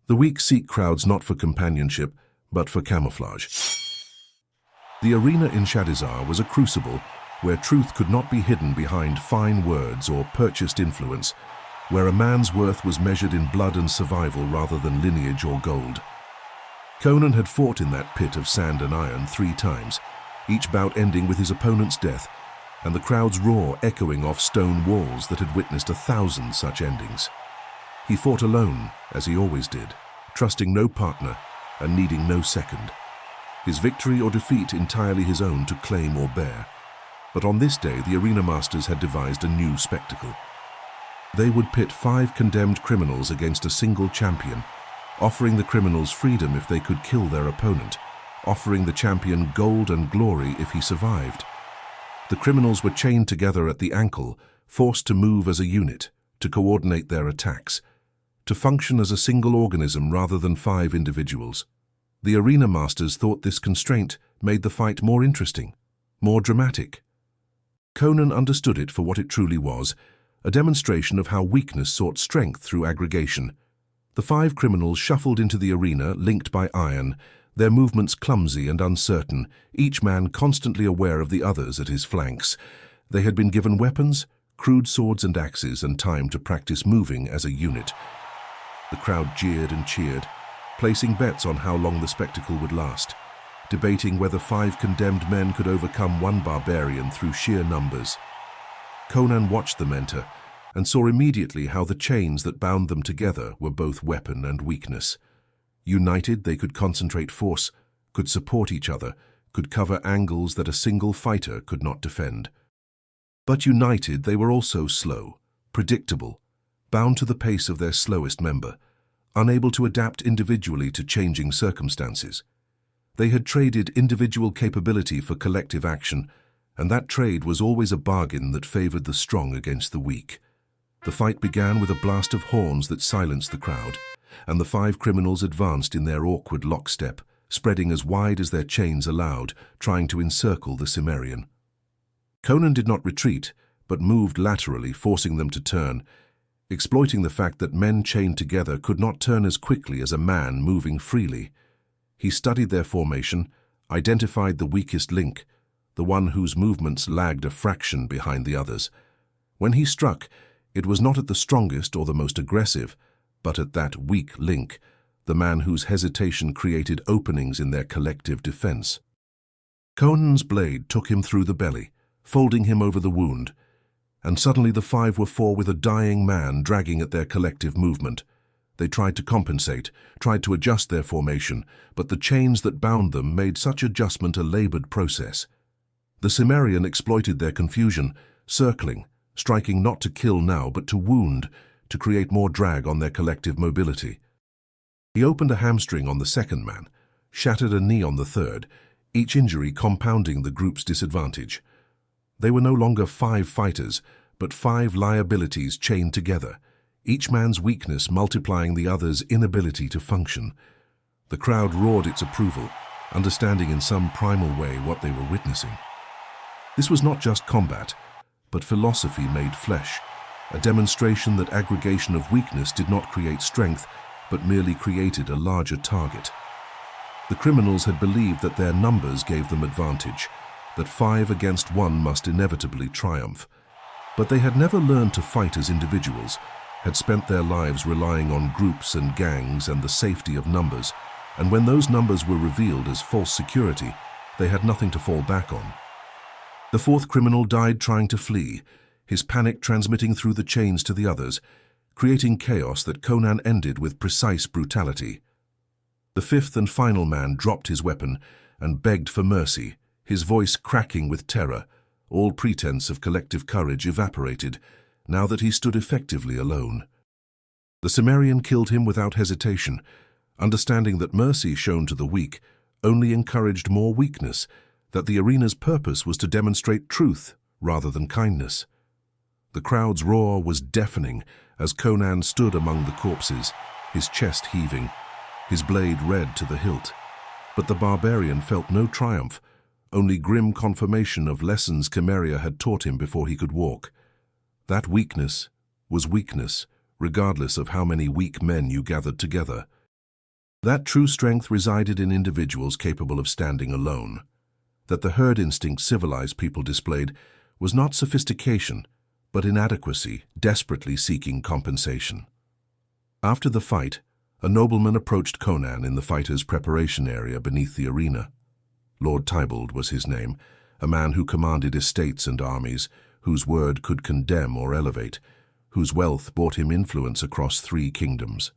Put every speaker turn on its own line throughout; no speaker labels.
The weak seek crowds not for companionship, but for camouflage. The arena in Shadizar was a crucible where truth could not be hidden behind fine words or purchased influence, where a man's worth was measured in blood and survival rather than lineage or gold. Conan had fought in that pit of sand and iron 3 times, each bout ending with his opponent's death, and the crowd's roar echoing off stone walls that had witnessed 1,000 such endings. He fought alone, as he always did, trusting no partner and needing no second. His victory or defeat entirely his own to claim or bear. But on this day, the arena masters had devised a new spectacle. They would pit 5 condemned criminals against a single champion, offering the criminals freedom if they could kill their opponent, offering the champion gold and glory if he survived. The criminals were chained together at the ankle, forced to move as a unit, to coordinate their attacks, to function as a single organism rather than 5 individuals. The arena masters thought this constraint made the fight more interesting, more dramatic. Conan understood it for what it truly was, a demonstration of how weakness sought strength through aggregation. The 5 criminals shuffled into the arena, linked by iron, their movements clumsy and uncertain, each man constantly aware of the others at his flanks. They had been given weapons, crude swords and axes, and time to practice moving as a unit. The crowd jeered and cheered, placing bets on how long the spectacle would last, debating whether 5 condemned men could overcome 1 barbarian through sheer numbers. Conan watched them enter and saw immediately how the chains that bound them together were both weapon and weakness. United, they could concentrate force, could support each other, could cover angles that a single fighter could not defend. But united, they were also slow, predictable, bound to the pace of their slowest member, unable to adapt individually to changing circumstances. They had traded individual capability for collective action, and that trade was always a bargain that favored the strong against the weak. The fight began with a blast of horns that silenced the crowd, and the 5 criminals advanced in their awkward lockstep, spreading as wide as their chains allowed, trying to encircle the Cimmerian. Conan did not retreat, but moved laterally, forcing them to turn, exploiting the fact that men chained together could not turn as quickly as a man moving freely. He studied their formation, identified the weakest link, the one whose movements lagged a fraction behind the others. When he struck, it was not at the strongest or the most aggressive, but at that weak link, the man whose hesitation created openings in their collective defense. Conan's blade took him through the belly, folding him over the wound, and suddenly the 5 were 4 with a dying man dragging at their collective movement. They tried to compensate, tried to adjust their formation, but the chains that bound them made such adjustment a labored process. The Cimmerian exploited their confusion, circling, striking not to kill now but to wound, to create more drag on their collective mobility. He opened a hamstring on the 2nd man, shattered a knee on the 3rd, each injury compounding the group's disadvantage. They were no longer 5 fighters, but 5 liabilities chained together, each man's weakness multiplying the other's inability to function. The crowd roared its approval, understanding in some primal way what they were witnessing. This was not just combat, but philosophy made flesh, a demonstration that aggregation of weakness did not create strength, but merely created a larger target. The criminals had believed that their numbers gave them advantage, that 5 against 1 must inevitably triumph. But they had never learned to fight as individuals, had spent their lives relying on groups and gangs and the safety of numbers, and when those numbers were revealed as false security, they had nothing to fall back on. The 4th criminal died trying to flee, his panic transmitting through the chains to the others, creating chaos that Conan ended with precise brutality. The 5th and final man dropped his weapon and begged for mercy, his voice cracking with terror. All pretense of collective courage evaporated, now that he stood effectively alone. The Cimmerian killed him without hesitation, understanding that mercy shown to the weak only encouraged more weakness, that the arena's purpose was to demonstrate truth rather than kindness. The crowd's roar was deafening as Conan stood among the corpses, his chest heaving, his blade red to the hilt. But the barbarian felt no triumph, only grim confirmation of lessons Cimmeria had taught him before he could walk. That weakness was weakness, regardless of how many weak men you gathered together. That true strength resided in individuals capable of standing alone. That the herd instinct civilized people displayed was not sophistication, but inadequacy, desperately seeking compensation. After the fight, a nobleman approached Conan in the fighter's preparation area beneath the arena. Lord Tybalt was his name, a man who commanded estates and armies, whose word could condemn or elevate, whose wealth brought him influence across 3 kingdoms.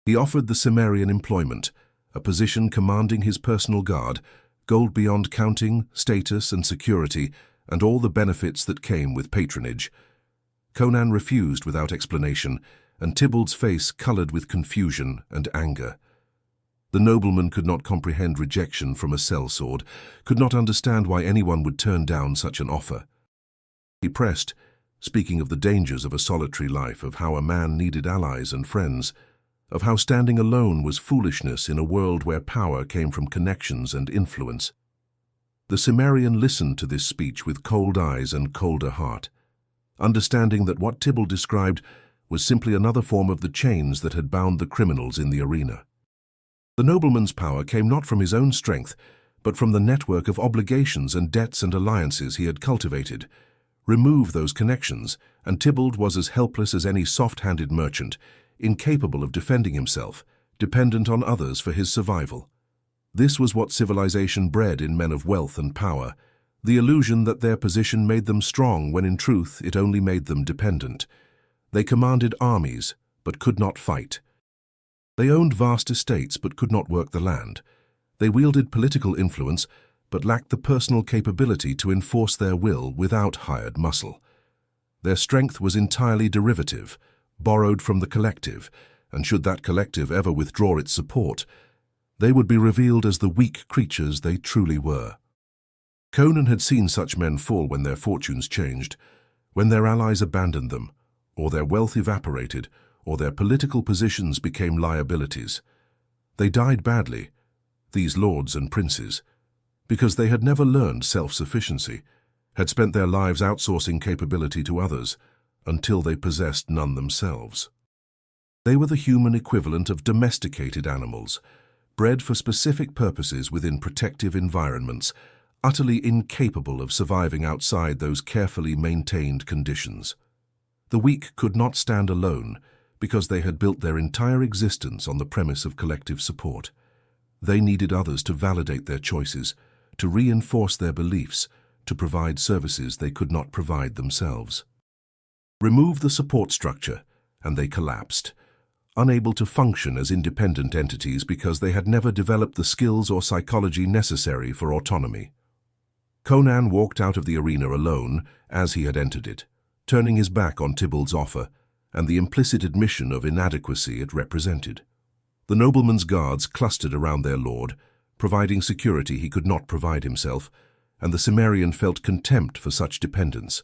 He offered the Cimmerian employment, a position commanding his personal guard, gold beyond counting, status and security, and all the benefits that came with patronage. Conan refused without explanation, and Tybalt's face colored with confusion and anger. The nobleman could not comprehend rejection from a sellsword, could not understand why anyone would turn down such an offer. He pressed, speaking of the dangers of a solitary life, of how a man needed allies and friends, of how standing alone was foolishness in a world where power came from connections and influence. The Cimmerian listened to this speech with cold eyes and colder heart, understanding that what Tybalt described was simply another form of the chains that had bound the criminals in the arena. The nobleman's power came not from his own strength, but from the network of obligations and debts and alliances he had cultivated. Remove those connections, and Tybalt was as helpless as any soft-handed merchant, incapable of defending himself, dependent on others for his survival. This was what civilization bred in men of wealth and power, the illusion that their position made them strong when in truth it only made them dependent. They commanded armies, but could not fight. They owned vast estates, but could not work the land. They wielded political influence, but lacked the personal capability to enforce their will without hired muscle. Their strength was entirely derivative, borrowed from the collective, and should that collective ever withdraw its support, they would be revealed as the weak creatures they truly were. Conan had seen such men fall when their fortunes changed, when their allies abandoned them, or their wealth evaporated, or their political positions became liabilities. They died badly, these lords and princes, because they had never learned self-sufficiency, had spent their lives outsourcing capability to others, until they possessed none themselves. They were the human equivalent of domesticated animals, bred for specific purposes within protective environments, utterly incapable of surviving outside those carefully maintained conditions. The weak could not stand alone, because they had built their entire existence on the premise of collective support. They needed others to validate their choices, to reinforce their beliefs, to provide services they could not provide themselves. Remove the support structure, and they collapsed, unable to function as independent entities because they had never developed the skills or psychology necessary for autonomy. Conan walked out of the arena alone as he had entered it, turning his back on Tybalt's offer and the implicit admission of inadequacy it represented. The nobleman's guards clustered around their lord, providing security he could not provide himself, and the Cimmerian felt contempt for such dependence.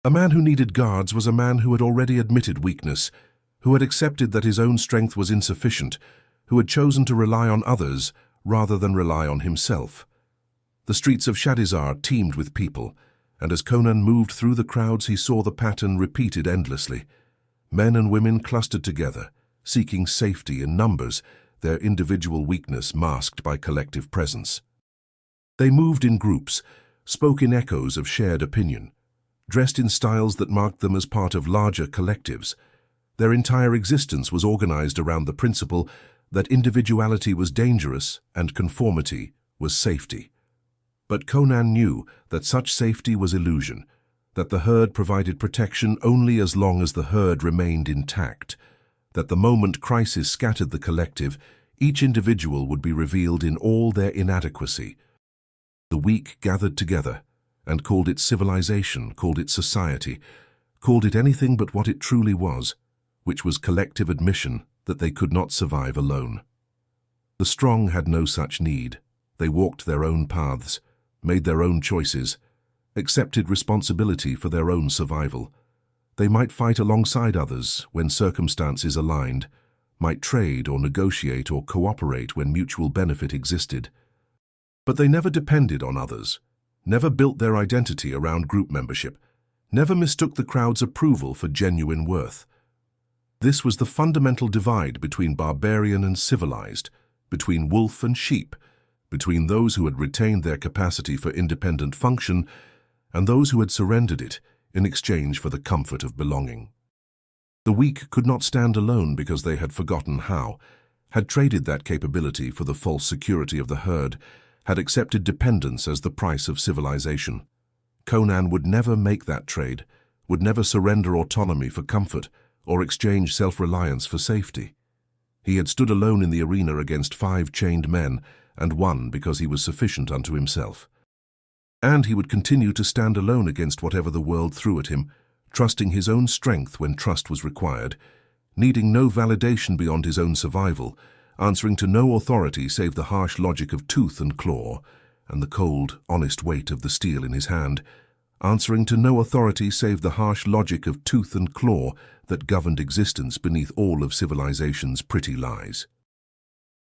A man who needed guards was a man who had already admitted weakness, who had accepted that his own strength was insufficient, who had chosen to rely on others rather than rely on himself. The streets of Shadizar teemed with people, and as Conan moved through the crowds he saw the pattern repeated endlessly. Men and women clustered together, seeking safety in numbers, their individual weakness masked by collective presence. They moved in groups, spoke in echoes of shared opinion, dressed in styles that marked them as part of larger collectives. Their entire existence was organized around the principle that individuality was dangerous and conformity was safety. But Conan knew that such safety was illusion, that the herd provided protection only as long as the herd remained intact, that the moment crisis scattered the collective, each individual would be revealed in all their inadequacy. The weak gathered together and called it civilization, called it society, called it anything but what it truly was, which was collective admission that they could not survive alone. The strong had no such need. They walked their own paths, made their own choices, accepted responsibility for their own survival. They might fight alongside others when circumstances aligned, might trade or negotiate or cooperate when mutual benefit existed. But they never depended on others, never built their identity around group membership, never mistook the crowd's approval for genuine worth. This was the fundamental divide between barbarian and civilized, between wolf and sheep, between those who had retained their capacity for independent function and those who had surrendered it in exchange for the comfort of belonging. The weak could not stand alone because they had forgotten how, had traded that capability for the false security of the herd, had accepted dependence as the price of civilization. Conan would never make that trade, would never surrender autonomy for comfort or exchange self-reliance for safety. He had stood alone in the arena against 5 chained men and won because he was sufficient unto himself. And he would continue to stand alone against whatever the world threw at him, trusting his own strength when trust was required, needing no validation beyond his own survival, answering to no authority save the harsh logic of tooth and claw, and the cold, honest weight of the steel in his hand, answering to no authority save the harsh logic of tooth and claw that governed existence beneath all of civilization's pretty lies.